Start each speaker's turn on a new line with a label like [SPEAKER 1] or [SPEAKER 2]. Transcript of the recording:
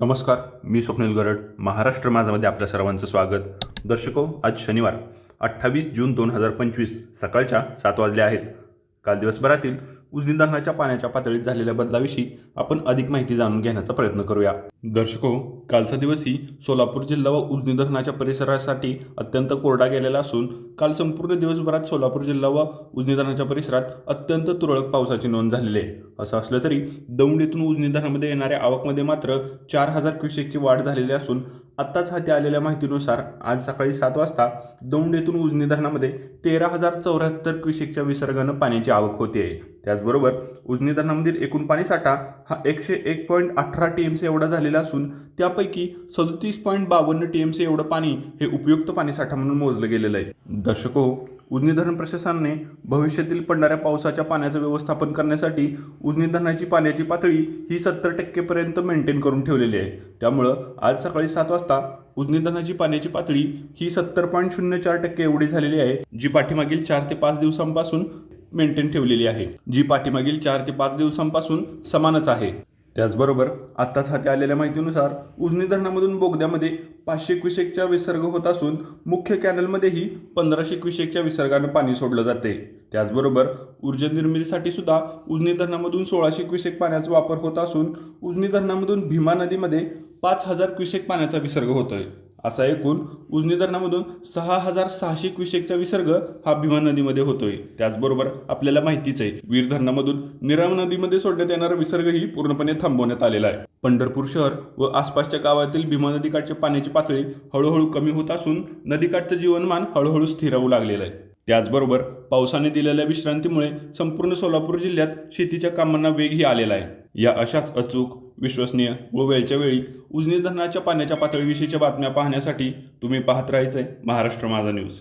[SPEAKER 1] नमस्कार, मी स्वप्नील गरड. महाराष्ट्र माझामध्ये आपल्या सर्वांचं स्वागत. दर्शको, आज शनिवार 28 जून 2025 सकाळच्या 7 वाजले आहेत. काल दिवसभरातील उजनी धरणाच्या पाण्याच्या पातळीत झालेल्या बदलाविषयी आपण अधिक माहिती जाणून घेण्याचा प्रयत्न करूया. दर्शको, कालचा दिवसही सोलापूर जिल्हा व उजनी धरणाच्या परिसरासाठी अत्यंत कोरडा गेलेला असून काल संपूर्ण दिवसभरात सोलापूर जिल्हा व उजनी धरणाच्या परिसरात अत्यंत तुरळक पावसाची नोंद झालेली आहे. असं असलं तरी दौंड येथून उजनी धरणामध्ये येणाऱ्या आवकमध्ये मात्र 4,000 क्युसेकची वाढ झालेली असून आत्ताच हाती आलेल्या माहितीनुसार आज सकाळी 7 वाजता दौंड येथून उजनी धरणामध्ये 13,074 क्युसेकच्या विसर्गानं पाण्याची आवक होते आहे. त्याचबरोबर उजनी धरणामधील एकूण पाणीसाठा हा 101.18 टीएमसी एवढा झालेला असून त्यापैकी 37.52 टीएमसी एवढं पाणी हे उपयुक्त पाणीसाठा म्हणून मोजलं गेलेलं आहे. दर्शको, उजनी धरण प्रशासनाने भविष्यातील पडणाऱ्या पावसाच्या पाण्याचं व्यवस्थापन करण्यासाठी उजनी धरणाची पाण्याची पातळी ही 70% पर्यंत मेंटेन करून ठेवलेली आहे. त्यामुळं आज सकाळी 7 वाजता उजनी धरणाची पाण्याची पातळी ही 70.04% एवढी झालेली आहे, जी पाठीमागील 4 ते 5 दिवसांपासून मेंटेन ठेवलेली आहे, जी पाठीमागील 4 ते 5 दिवसांपासून समानच आहे. त्याचबरोबर आत्ताच हाती आलेल्या माहितीनुसार उजनी धरणामधून बोगद्यामध्ये 500 क्युसेकचा विसर्ग होत असून मुख्य कॅनलमध्येही 1500 क्युसेकच्या विसर्गानं पाणी सोडलं जाते. त्याचबरोबर ऊर्जा निर्मितीसाठी सुद्धा उजनी धरणामधून 1600 क्युसेक पाण्याचा वापर होत असून उजनी धरणामधून भीमा नदीमध्ये 5,000 क्युसेक पाण्याचा विसर्ग होतोय. असा एकूण उजनी धरणामधून 6,600 क्युसेकचा विसर्ग हा भीमा नदीमध्ये होतोय. त्याचबरोबर आपल्याला माहितीच आहे, वीर धरणामधून निरम नदीमध्ये सोडण्यात येणारा विसर्गही पूर्णपणे थांबवण्यात आलेला आहे. पंढरपूर शहर व आसपासच्या गावातील भीमा नदीकाठच्या पाण्याची पातळी हळूहळू कमी होत असून नदीकाठचं जीवनमान हळूहळू स्थिर होऊ लागलेलं आहे. त्याचबरोबर पावसाने दिलेल्या विश्रांतीमुळे संपूर्ण सोलापूर जिल्ह्यात शेतीच्या कामांना वेगही आलेला आहे. या अशाच अचूक, विश्वसनीय व वेळच्या वेळी उजनी धरणाच्या पाण्याच्या पातळीविषयीच्या बातम्या पाहण्यासाठी तुम्ही पाहत राहायचंय महाराष्ट्र माझा न्यूज.